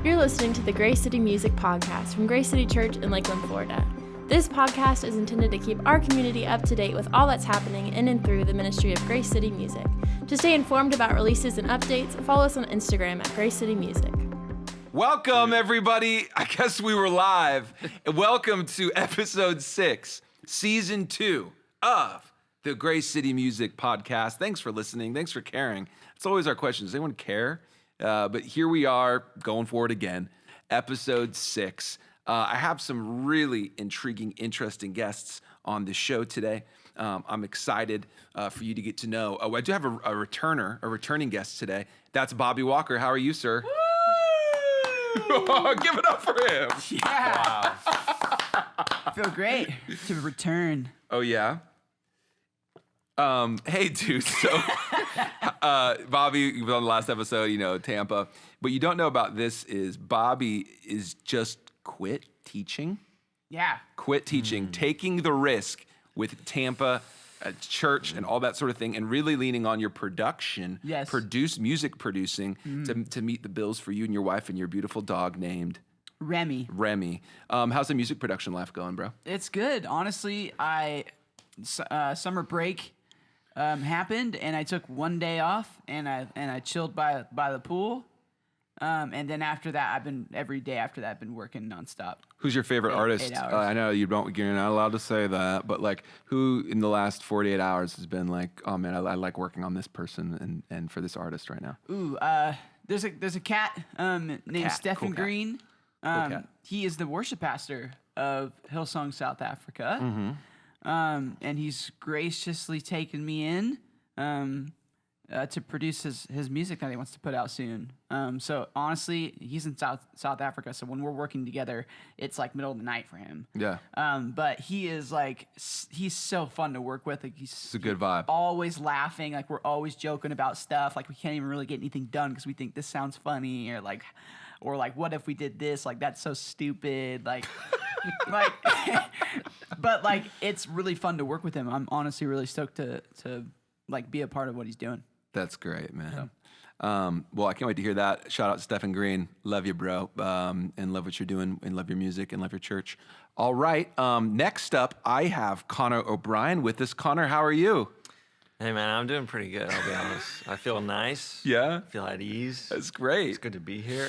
You're listening to the Gracecitymusic podcast from Grace City Church in Lakeland, Florida. This podcast is intended to keep our community up to date with all that's happening in and through the ministry of Gracecitymusic. To stay informed about releases and updates, follow us on Instagram at Gracecitymusic. Welcome, everybody. I guess we were live. Welcome to episode 6, season 2 of the Gracecitymusic podcast. Thanks for listening. Thanks for caring. It's always our question. Does anyone care? But here we are going forward again, episode 6. I have some really intriguing, interesting guests on the show today. I'm excited for you to get to know. I do have a returning guest today. That's Bobby Walker. How are you, sir? Woo! Give it up for him. Yeah. Wow. I feel great to return. Oh, yeah? Hey, dude. So, Bobby, you were on the last episode, Tampa. What you don't know about this is Bobby is just quit teaching. Yeah. Quit teaching, taking the risk with Tampa church and all that sort of thing, and really leaning on your production, yes. music producing to meet the bills for you and your wife and your beautiful dog named Remi. How's the music production life going, bro? It's good. Honestly, summer break happened, and I took one day off, and I chilled by the pool. And then after that, every day after that, I've been working nonstop. Who's your favorite artist? 8 hours. I know you're not allowed to say that, but like, who in the last 48 hours has been like, oh man, I like working on this person and for this artist right now? Ooh, there's a cat named Stephen Green. He is the worship pastor of Hillsong, South Africa. And he's graciously taken me in to produce his music that he wants to put out soon. So honestly, he's in South Africa, so when we're working together, it's like middle of the night for him. Yeah. But he is he's so fun to work with. Like it's a good vibe. Always laughing, like we're always joking about stuff. Like we can't even really get anything done because we think this sounds funny, or what if we did this? Like that's so stupid. Like. But it's really fun to work with him. I'm honestly really stoked to be a part of what he's doing. That's great, man. So. Well, I can't wait to hear that. Shout out to Stephen Green. Love you, bro. And love what you're doing, and love your music, and love your church. All right. Next up, I have Connor O'Brien with us. Connor, how are you? Hey, man, I'm doing pretty good, I'll be honest. I feel nice. Yeah? I feel at ease. That's great. It's good to be here.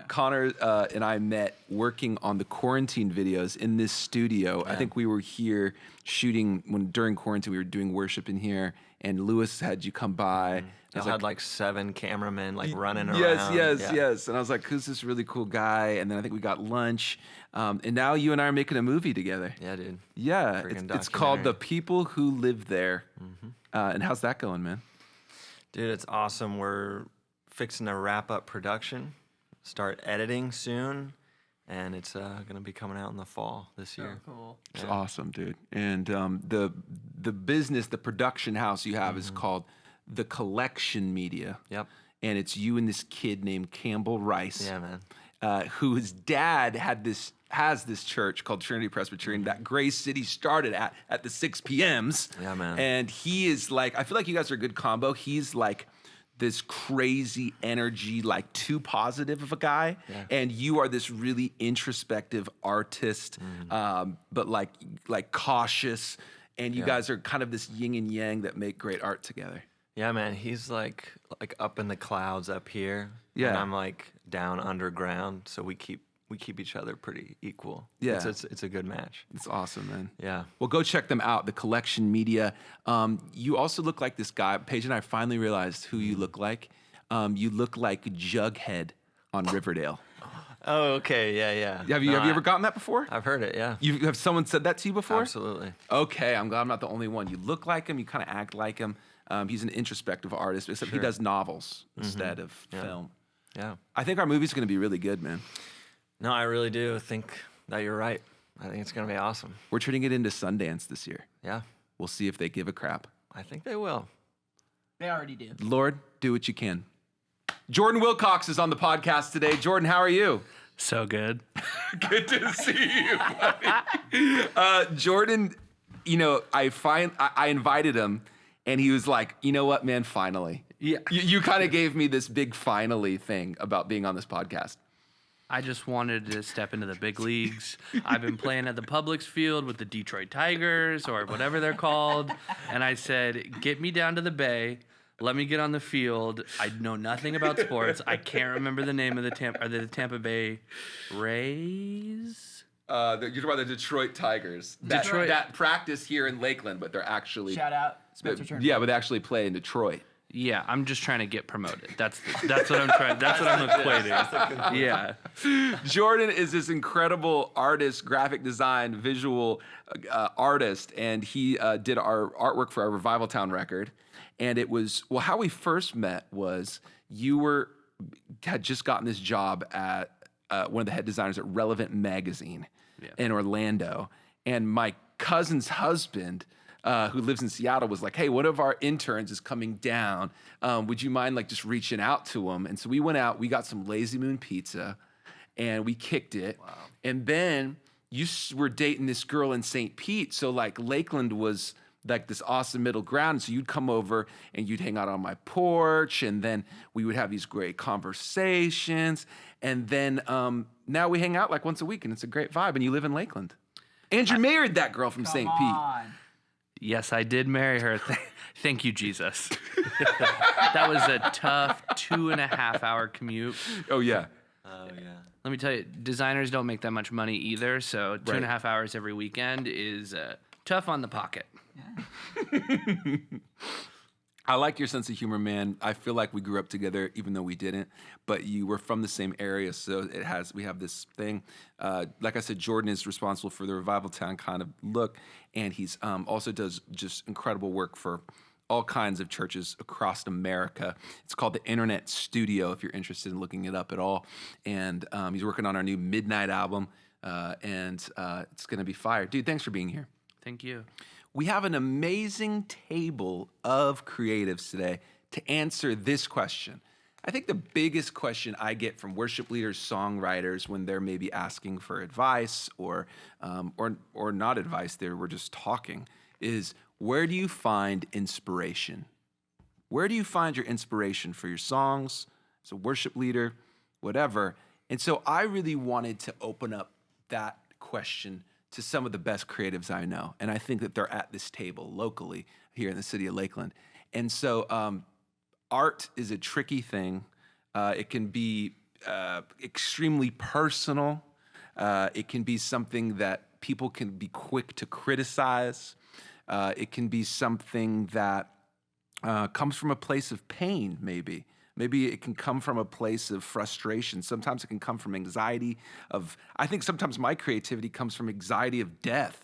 Connor and I met working on the quarantine videos in this studio. Yeah. I think we were here shooting during quarantine. We were doing worship in here, and Lewis had you come by. I had 7 cameramen running around. Yes. And I was like, who's this really cool guy? And then I think we got lunch. And now you and I are making a movie together. Yeah, dude. Yeah, it's called The People Who Live There. And how's that going, man? Dude, it's awesome. We're fixing to wrap up production, start editing soon, and it's going to be coming out in the fall this year. Oh, cool. It's awesome, dude. And the business, the production house you have is called The Collection Media. Yep. And it's you and this kid named Campbell Rice. Yeah, man. Whose dad has this church called Trinity Presbyterian that Grace City started at the 6 p.m.s. Yeah, man. And he is I feel like you guys are a good combo. He's this crazy energy, too positive of a guy. Yeah. And you are this really introspective artist, but cautious. And you guys are kind of this yin and yang that make great art together. Yeah, man. He's like up in the clouds up here. Yeah. And I'm down underground. So we keep each other pretty equal. Yeah. It's a good match. It's awesome, man. Yeah. Well, go check them out, The Collection Media. You also look like this guy. Paige and I finally realized who you look like. You look like Jughead on Riverdale. Oh, okay. Yeah. Have you ever gotten that before? I've heard it, yeah. Have someone said that to you before? Absolutely. Okay, I'm glad I'm not the only one. You look like him. You kind of act like him. He's an introspective artist, except he does novels instead of film. Yeah. I think our movie's going to be really good, man. No, I really do think that you're right. I think it's going to be awesome. We're turning it into Sundance this year. Yeah. We'll see if they give a crap. I think they will. They already do. Lord, do what you can. Jordan Wilcox is on the podcast today. Jordan, how are you? So good. Good to see you, buddy. Jordan, I invited him, and he was like, you know what, man, finally. Yeah. You kind of gave me this big finally thing about being on this podcast. I just wanted to step into the big leagues. I've been playing at the Publix field with the Detroit Tigers or whatever they're called. And I said, get me down to the Bay. Let me get on the field. I know nothing about sports. I can't remember the name of the Tampa Bay Rays. You're talking about the Detroit Tigers. That practice here in Lakeland, but they're actually Shout out Spencer Turner. Yeah, but they actually play in Detroit. Yeah, I'm just trying to get promoted. That's what I'm trying. That's what I'm equating. Yeah. Jordan is this incredible artist, graphic design, visual artist, and he did our artwork for our Revival Town record. And it was, well, how we first met was you had just gotten this job at one of the head designers at Relevant Magazine in Orlando. And my cousin's husband, who lives in Seattle, was like, hey, one of our interns is coming down. Would you mind like just reaching out to him? And so we went out, we got some Lazy Moon pizza and we kicked it. Wow. And then you were dating this girl in St. Pete. So like Lakeland was like this awesome middle ground. So you'd come over and you'd hang out on my porch, and then we would have these great conversations. And then now we hang out like once a week, and it's a great vibe. And you live in Lakeland. And you married that girl from St. Pete. Yes, I did marry her. Thank you, Jesus. That was a tough 2.5-hour commute. Oh, yeah. Oh, yeah. Let me tell you, designers don't make that much money either, so 2.5 hours every weekend is tough on the pocket. Yeah. I like your sense of humor, man. I feel like we grew up together, even though we didn't. But you were from the same area, so we have this thing. Like I said, Jordan is responsible for the Revival Town kind of look, and he's also does just incredible work for all kinds of churches across America. It's called the Internet Studio, if you're interested in looking it up at all. And he's working on our new Midnight album, and it's going to be fire. Dude, thanks for being here. Thank you. We have an amazing table of creatives today to answer this question. I think the biggest question I get from worship leaders, songwriters, when they're maybe asking for advice or not advice, we're just talking, is where do you find inspiration? Where do you find your inspiration for your songs, as a worship leader, whatever? And so I really wanted to open up that question to some of the best creatives I know. And I think that they're at this table locally here in the city of Lakeland. And so art is a tricky thing. It can be extremely personal. It can be something that people can be quick to criticize. It can be something that comes from a place of pain, maybe. Maybe it can come from a place of frustration. Sometimes it can come from anxiety I think sometimes my creativity comes from anxiety of death.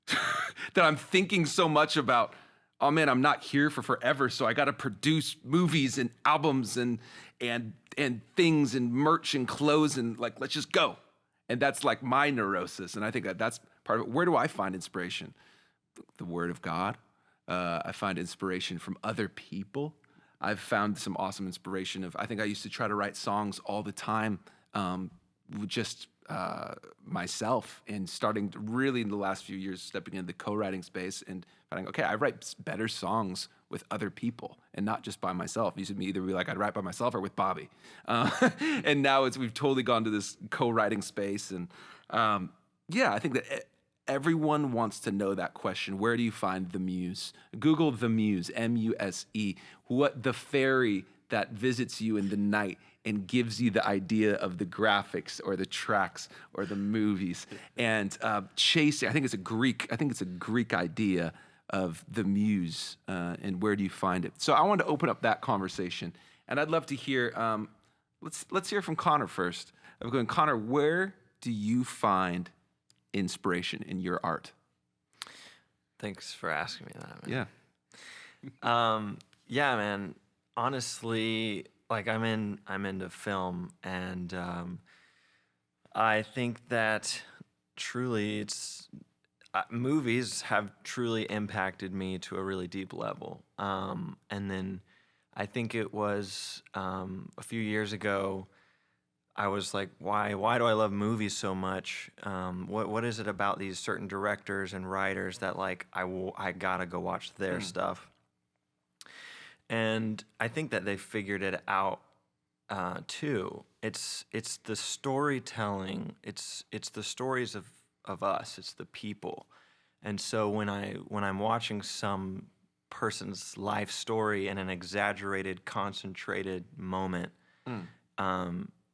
That I'm thinking so much about, oh man, I'm not here for forever, so I gotta produce movies and albums and things and merch and clothes and like, let's just go. And that's like my neurosis. And I think that's part of it. Where do I find inspiration? The Word of God. I find inspiration from other people. I've found some awesome inspiration I think I used to try to write songs all the time, just myself, and starting to really in the last few years stepping into the co-writing space and finding, okay, I write better songs with other people and not just by myself. It used to either be like I'd write by myself or with Bobby. And now we've totally gone to this co-writing space. And I think that everyone wants to know that question. Where do you find the muse? Google the muse, M-U-S-E. What the fairy that visits you in the night and gives you the idea of the graphics or the tracks or the movies. And Chase, I think it's a Greek idea of the muse and where do you find it. So I wanted to open up that conversation, and I'd love to hear. Let's hear from Connor first. I'm going, Connor, where do you find inspiration in your art? Thanks for asking me that, man. Yeah. Yeah, man. Honestly, like I'm into film, and I think that truly movies have truly impacted me to a really deep level. And then I think it was a few years ago, I was like, why do I love movies so much? What is it about these certain directors and writers that like I gotta go watch their stuff? And I think that they figured it out too. It's the storytelling. It's the stories of us. It's the people. And so when I'm watching some person's life story in an exaggerated, concentrated moment,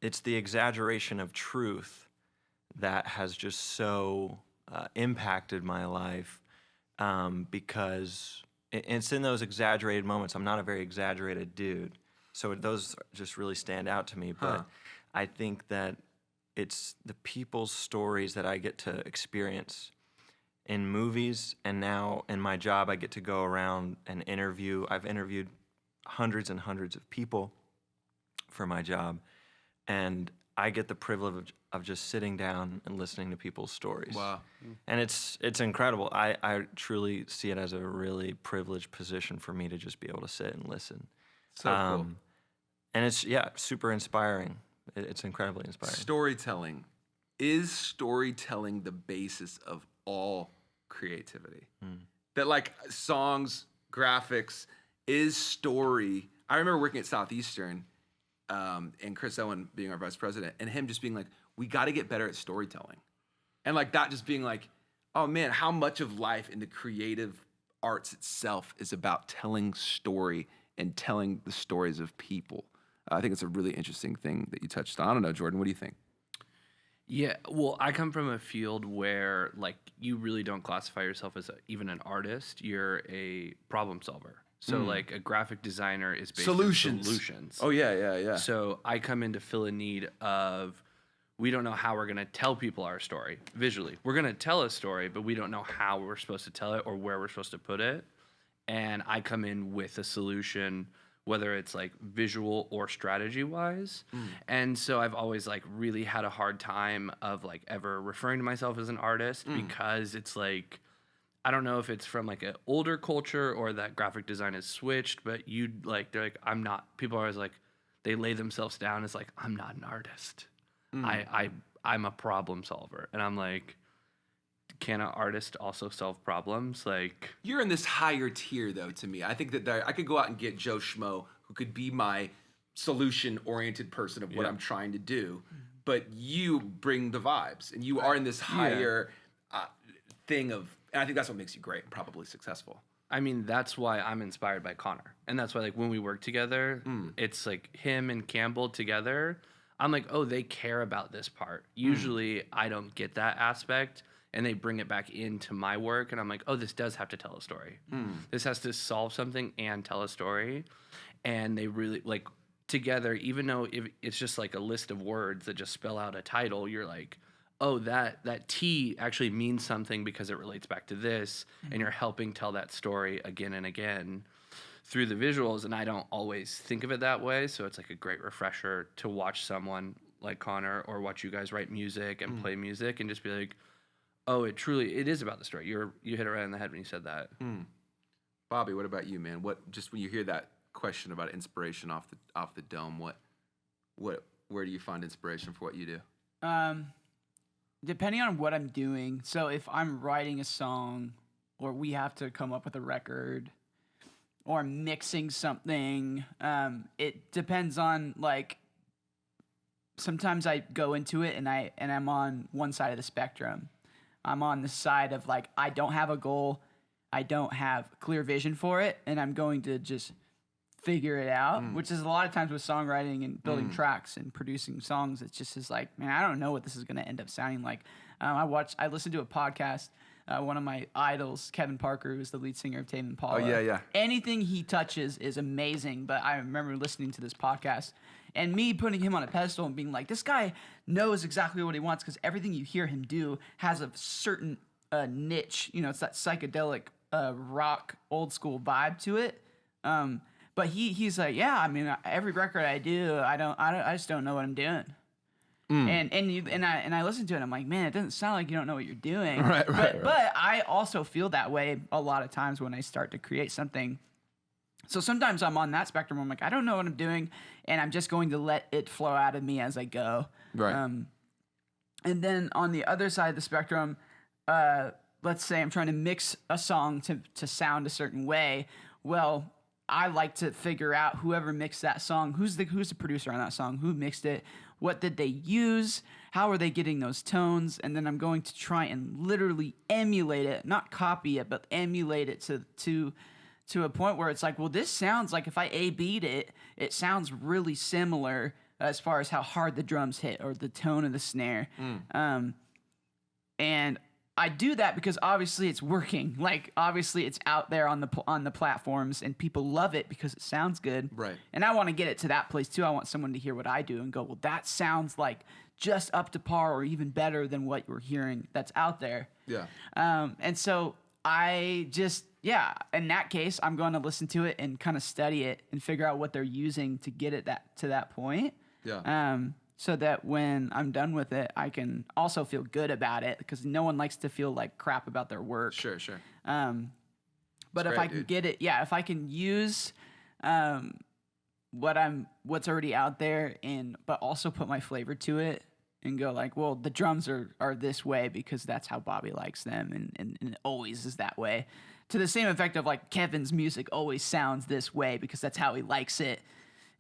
it's the exaggeration of truth that has just so impacted my life, because it's in those exaggerated moments. I'm not a very exaggerated dude, so those just really stand out to me. But I think that it's the people's stories that I get to experience in movies, and now in my job, I get to go around and interview. I've interviewed hundreds and hundreds of people for my job, and I get the privilege of just sitting down and listening to people's stories. Wow. And it's incredible. I truly see it as a really privileged position for me to just be able to sit and listen. So cool. And it's, super inspiring. It's incredibly inspiring. Storytelling. Is storytelling the basis of all creativity? That like songs, graphics, is story. I remember working at Southeastern, and Chris Owen being our vice president, and him just being like, we got to get better at storytelling. And like that just being like, oh man, how much of life in the creative arts itself is about telling story and telling the stories of people. I think it's a really interesting thing that you touched on. I don't know, Jordan, what do you think? Yeah, well, I come from a field where like you really don't classify yourself as even an artist. You're a problem solver. So like a graphic designer is based on solutions. Oh yeah. So I come in to fill a need of, we don't know how we're going to tell people our story visually. We're going to tell a story, but we don't know how we're supposed to tell it or where we're supposed to put it. And I come in with a solution, whether it's like visual or strategy wise. And so I've always like really had a hard time of like ever referring to myself as an artist, because it's like, I don't know if it's from like an older culture or that graphic design has switched, but they're like, I'm not, people are always like, they lay themselves down as like, I'm not an artist. I'm a problem solver. And I'm like, can an artist also solve problems? Like, you're in this higher tier though, to me. I think that I could go out and get Joe Schmo, who could be my solution-oriented person of what I'm trying to do, but you bring the vibes, and you are in this higher thing of, and I think that's what makes you great and probably successful. I mean, that's why I'm inspired by Connor. And that's why like when we work together, it's like him and Campbell together. I'm like, oh, they care about this part. Usually I don't get that aspect, and they bring it back into my work, and I'm like, oh, this does have to tell a story. This has to solve something and tell a story. And they really, like, together, even though it's just like a list of words that just spell out a title, you're like, oh, that T actually means something because it relates back to this, and you're helping tell that story again and again through the visuals. And I don't always think of it that way, so it's like a great refresher to watch someone like Connor or watch you guys write music and play music and just be like, oh, it is about the story. You hit it right on the head when you said that. Bobby, what about you, man? What, just when you hear that question about inspiration off the dome, where do you find inspiration for what you do? Depending on what I'm doing. So if I'm writing a song, or we have to come up with a record, or I'm mixing something, it depends on, like, sometimes I go into it and I'm on one side of the spectrum. I'm on the side of like, I don't have a goal, I don't have clear vision for it, and I'm going to just figure it out, which is a lot of times with songwriting and building tracks and producing songs. It's just is like, man, I don't know what this is going to end up sounding like. I listened to a podcast. One of my idols, Kevin Parker, who's the lead singer of Tame Impala. Oh, yeah. Anything he touches is amazing, but I remember listening to this podcast and me putting him on a pedestal and being like, this guy knows exactly what he wants, because everything you hear him do has a certain niche. You know, it's that psychedelic rock, old school vibe to it. But he's like, yeah, I mean, every record I do, I just don't know what I'm doing. And I listen to it, I'm like, man, it doesn't sound like you don't know what you're doing. Right. But I also feel that way a lot of times when I start to create something. So sometimes I'm on that spectrum. I'm like, I don't know what I'm doing, and I'm just going to let it flow out of me as I go. Right. And then on the other side of the spectrum, let's say I'm trying to mix a song to sound a certain way. Well, I like to figure out whoever mixed that song, who's the producer on that song, who mixed it, what did they use, how are they getting those tones, and then I'm going to try and literally emulate it, not copy it, but emulate it to a point where it's like, well, this sounds like if I A-beat it, it sounds really similar as far as how hard the drums hit or the tone of the snare. And I do that because obviously it's working. Like, obviously it's out there on the platforms and people love it because it sounds good. Right. And I want to get it to that place too. I want someone to hear what I do and go, well, that sounds like just up to par or even better than what you're hearing that's out there. Yeah. And so I just, in that case, I'm going to listen to it and kind of study it and figure out what they're using to get it to that point. Yeah. So that when I'm done with it, I can also feel good about it because no one likes to feel like crap about their work. Sure. But if I can get it, if I can use what's already out there but also put my flavor to it and go like, well, the drums are this way because that's how Bobby likes them and it always is that way. To the same effect of like Kevin's music always sounds this way because that's how he likes it.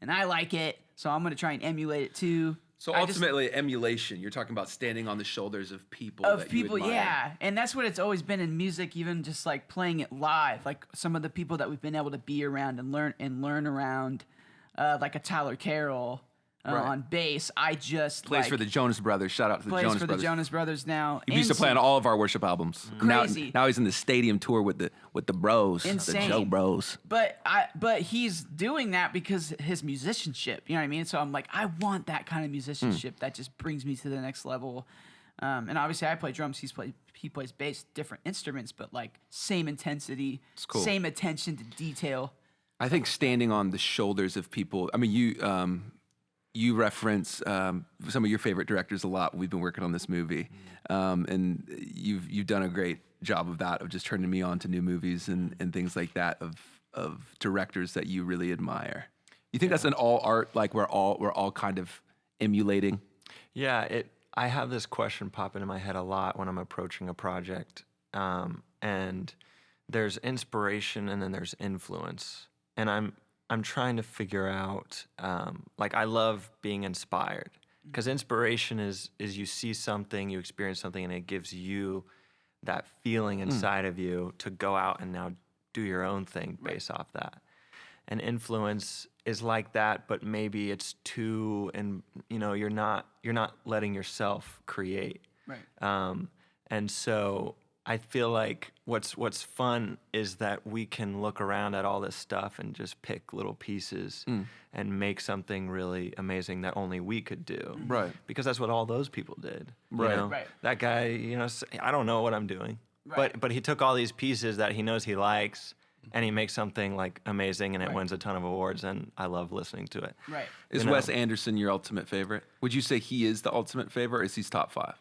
And I like it, so I'm going to try and emulate it too. So ultimately, emulation, you're talking about standing on the shoulders of people that you admire. Yeah. And that's what it's always been in music, even just like playing it live. Like some of the people that we've been able to be around and learn around, like a Tyler Carroll on bass. I just plays for the Jonas Brothers. Shout out to the Jonas Brothers. Plays for the Jonas Brothers now. He used to play on all of our worship albums. Crazy. Now he's in the stadium tour with the bros, Insane. the Joe Bros. But he's doing that because his musicianship. You know what I mean? So I'm like, I want that kind of musicianship that just brings me to the next level. And obviously, I play drums. He plays bass, different instruments, but like same intensity, cool. Same attention to detail. I think standing on the shoulders of people. I mean, you reference some of your favorite directors a lot. We've been working on this movie, and you've done a great job of that, of just turning me on to new movies and things like that of directors that you really admire. You think that's in all art, like we're all kind of emulating? Yeah, I have this question pop into my head a lot when I'm approaching a project, and there's inspiration and then there's influence, and I'm trying to figure out, like, I love being inspired because inspiration is you see something, you experience something, and it gives you that feeling inside of you to go out and now do your own thing based off that. And influence is like that, but maybe it's too, and you're not letting yourself create. Right. And so I feel like what's fun is that we can look around at all this stuff and just pick little pieces and make something really amazing that only we could do. Right. Because that's what all those people did. Right. Right. That guy, I don't know what I'm doing. Right. But he took all these pieces that he knows he likes and he makes something like amazing and it wins a ton of awards and I love listening to it. Right. Is Wes Anderson your ultimate favorite? Would you say he is the ultimate favorite, or is he top 5?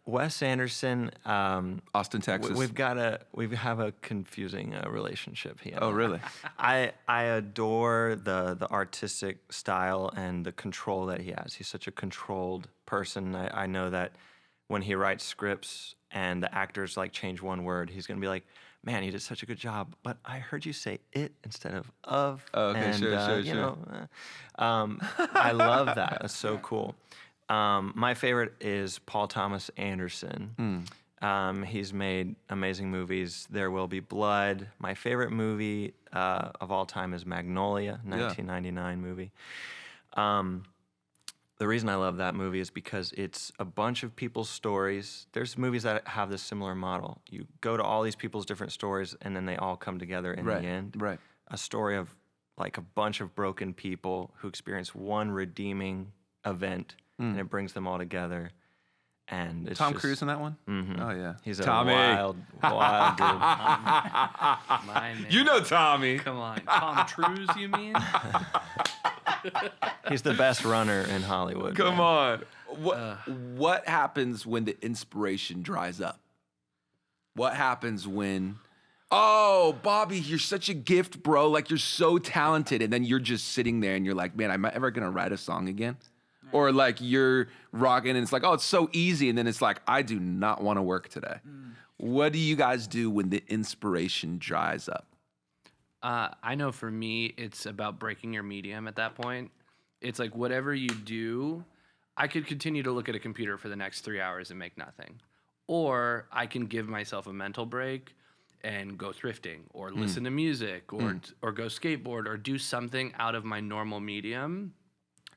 Wes Anderson, Austin, Texas. We have a confusing relationship here. Oh, really? I adore the artistic style and the control that he has. He's such a controlled person. I know that when he writes scripts and the actors like change one word, he's gonna be like, "Man, you did such a good job, but I heard you say it instead of of." Oh, okay, and, sure. I love that. That's so cool. My favorite is Paul Thomas Anderson. He's made amazing movies. There Will Be Blood. My favorite movie of all time is Magnolia, 1999 movie. The reason I love that movie is because it's a bunch of people's stories. There's movies that have this similar model. You go to all these people's different stories, and then they all come together in the end. Right. A story of like a bunch of broken people who experience one redeeming event, and it brings them all together. And it's Tom Cruise in that one? Mm-hmm. Oh, yeah. He's a Tommy. wild dude. My man. You know Tommy. Come on. Tom Cruise, you mean? He's the best runner in Hollywood. Come on. What happens when the inspiration dries up? What happens when, oh, Bobby, you're such a gift, bro. Like, you're so talented. And then you're just sitting there and you're like, man, am I ever going to write a song again? Or like you're rocking and it's like, oh, it's so easy. And then it's like, I do not want to work today. What do you guys do when the inspiration dries up? I know for me, it's about breaking your medium at that point. It's like whatever you do, I could continue to look at a computer for the next 3 hours and make nothing. Or I can give myself a mental break and go thrifting or listen to music or go skateboard or do something out of my normal medium.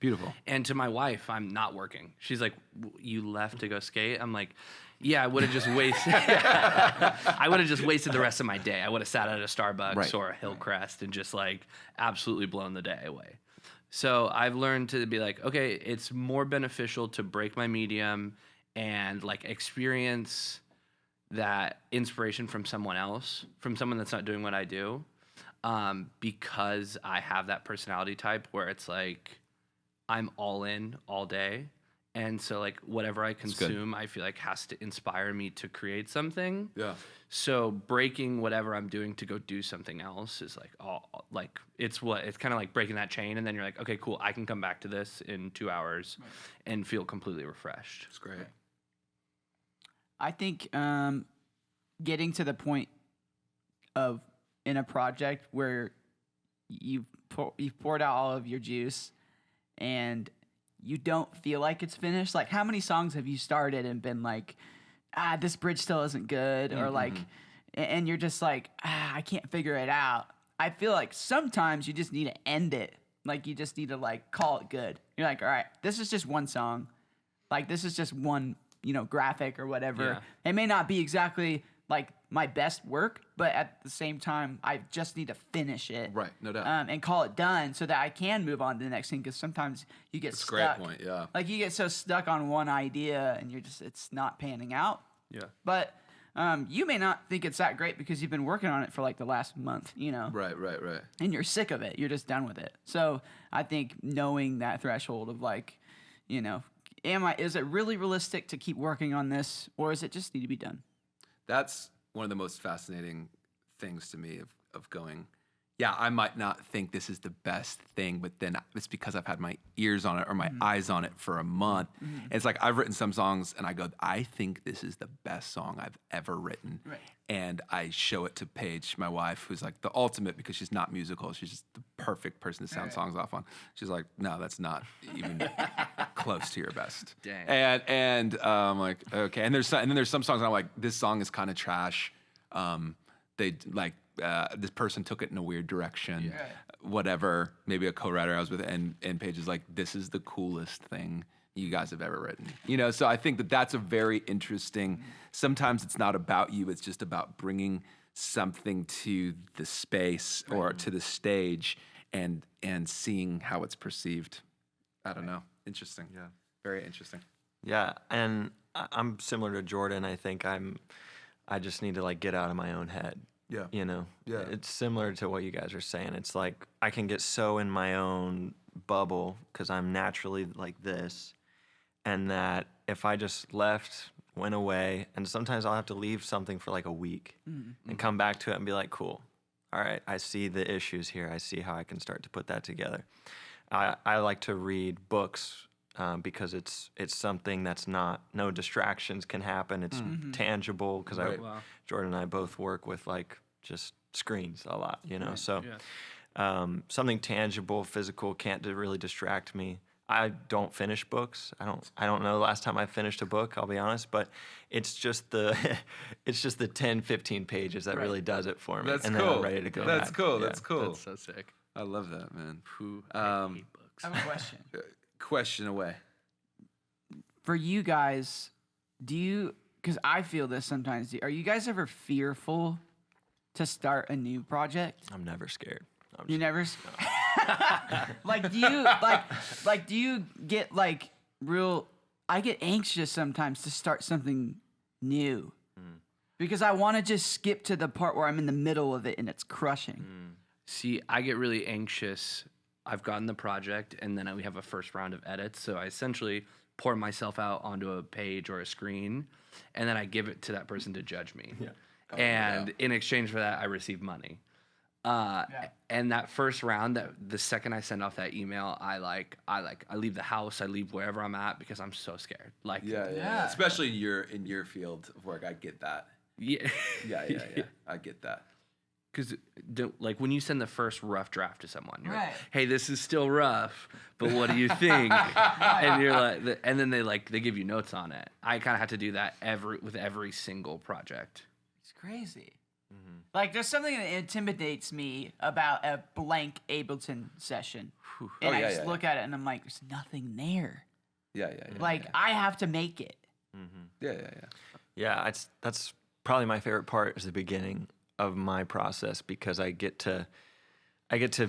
Beautiful. And to my wife, I'm not working. She's like, "You left to go skate?" I'm like, "Yeah, I would have just wasted. I would have just wasted the rest of my day. I would have sat at a Starbucks or a Hillcrest and just like absolutely blown the day away." So I've learned to be like, okay, it's more beneficial to break my medium and like experience that inspiration from someone else, from someone that's not doing what I do, because I have that personality type where it's like I'm all in all day. And so like whatever I consume, I feel like has to inspire me to create something. Yeah. So breaking whatever I'm doing to go do something else is like it's kind of like breaking that chain, and then you're like, okay, cool, I can come back to this in 2 hours and feel completely refreshed. It's great. I think getting to the point of in a project where you've poured out all of your juice and you don't feel like it's finished. Like, how many songs have you started and been like, this bridge still isn't good, or like, and you're just like, I can't figure it out. I feel like sometimes you just need to end it. Like, you just need to like call it good. You're like, all right, this is just one song. Like, this is just one, graphic or whatever. Yeah. It may not be exactly like my best work, but at the same time, I just need to finish it. Right, no doubt. And call it done so that I can move on to the next thing, because sometimes you get stuck. That's a great point, yeah. Like, you get so stuck on one idea and it's not panning out. Yeah. But you may not think it's that great because you've been working on it for like the last month, Right. and you're sick of it. You're just done with it. So I think knowing that threshold of like, is it really realistic to keep working on this, or is it just need to be done? That's one of the most fascinating things to me of going, yeah, I might not think this is the best thing, but then it's because I've had my ears on it or my eyes on it for a month. And it's like I've written some songs and I go, I think this is the best song I've ever written. Right. And I show it to Paige, my wife, who's like the ultimate, because she's not musical. She's just the perfect person to sound songs off on. She's like, no, that's not even close to your best. Dang. And I'm like, okay. And then there's some songs I'm like, this song is kind of trash. They like, this person took it in a weird direction, whatever. Maybe a co-writer I was with, and Paige is like, this is the coolest thing you guys have ever written. So I think that's a very interesting, sometimes it's not about you, it's just about bringing something to the space or to the stage and seeing how it's perceived. I don't know. Interesting. Yeah. Very interesting. Yeah, and I'm similar to Jordan. I think I just need to like get out of my own head. Yeah. Yeah. It's similar to what you guys are saying. It's like I can get so in my own bubble because I'm naturally like this, and that if I just went away, and sometimes I'll have to leave something for like a week and come back to it and be like, cool, all right, I see the issues here. I see how I can start to put that together. I like to read books because it's something that's no distractions can happen. It's tangible because Jordan and I both work with like just screens a lot, So something tangible, physical can't really distract me. I don't finish books. I don't know the last time I finished a book, I'll be honest, but it's just the 10, 15 pages that really does it for me. That's and cool. Then I'm ready to go That's back. cool. Yeah. That's cool. That's so sick. I love that, man. I hate books. I have a question. Question away. For you guys, because I feel this sometimes, are you guys ever fearful to start a new project? I'm never scared. You never. Like, do you get like real? I get anxious sometimes to start something new because I want to just skip to the part where I'm in the middle of it and it's crushing. See, I get really anxious. I've gotten the project, and then we have a first round of edits. So I essentially pour myself out onto a page or a screen, and then I give it to that person to judge me. Yeah. In exchange for that, I receive money. And that first round, the second I send off that email, I leave the house, I leave wherever I'm at because I'm so scared. Like, Yeah. Especially in your field of work, I get that. Yeah. Yeah. I get that. Because like when you send the first rough draft to someone, you're Right. like, "Hey, this is still rough, but what do you think?" And you're like, and then they give you notes on it. I kind of have to do that with every single project. It's crazy. Like, there's something that intimidates me about a blank Ableton session, and I just look at it and I'm like, "There's nothing there." Yeah. Like, I have to make it. Yeah. Yeah, that's probably my favorite part is the beginning of my process, because I get to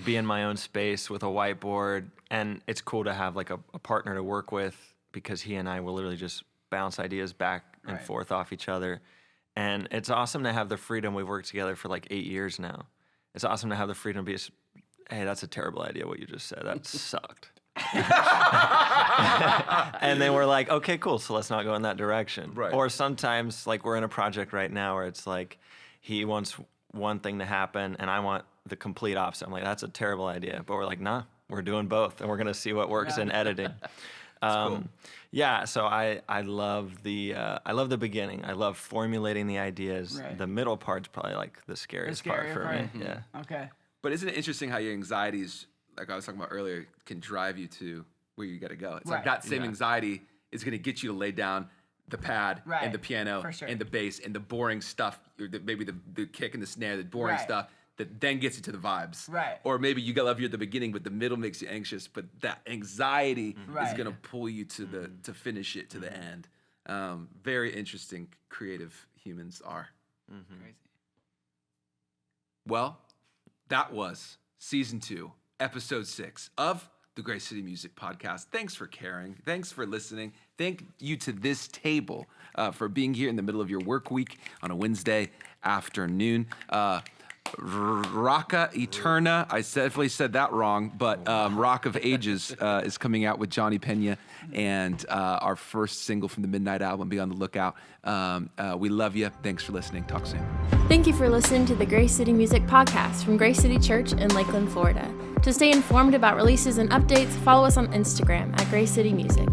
be in my own space with a whiteboard, and it's cool to have like a partner to work with, because he and I will literally just bounce ideas back and forth off each other. And it's awesome to have the freedom. We've worked together for like 8 years now. It's awesome to have the freedom to be, hey, that's a terrible idea what you just said. That sucked. And then we're like, okay, cool. So let's not go in that direction. Right. Or sometimes, like, we're in a project right now where it's like he wants one thing to happen and I want the complete opposite. I'm like, that's a terrible idea. But we're like, nah, we're doing both, and we're gonna see what works in editing. Cool. Yeah, so I love the beginning. I love formulating the ideas. Right. The middle part's probably like the scariest part scarier for part. me. Yeah. Okay. But isn't it interesting how your anxieties, like I was talking about earlier, can drive you to where you got to go? It's like Right. that same anxiety is going to get you to lay down the pad Right. and the piano For sure. and the bass and the boring stuff, or maybe the kick and the snare, the boring Right. stuff that then gets you to the vibes. Right. Or maybe you love you at the beginning, but the middle makes you anxious. But that anxiety is Right. going to pull you to to finish it to the end. Very interesting, creative humans are. Crazy. Well, that was season 2, episode 6 of the Grace City Music Podcast. Thanks for caring. Thanks for listening. Thank you to this table for being here in the middle of your work week on a Wednesday afternoon. Rocka Eterna, I definitely said that wrong, but Rock of Ages is coming out with Johnny Pena, and our first single from the Midnight album. Be on the lookout. We love you. Thanks for listening. Talk soon. Thank you for listening to the Grace City Music Podcast from Grace City Church in Lakeland, Florida. To stay informed about releases and updates, follow us on Instagram at Grace City Music.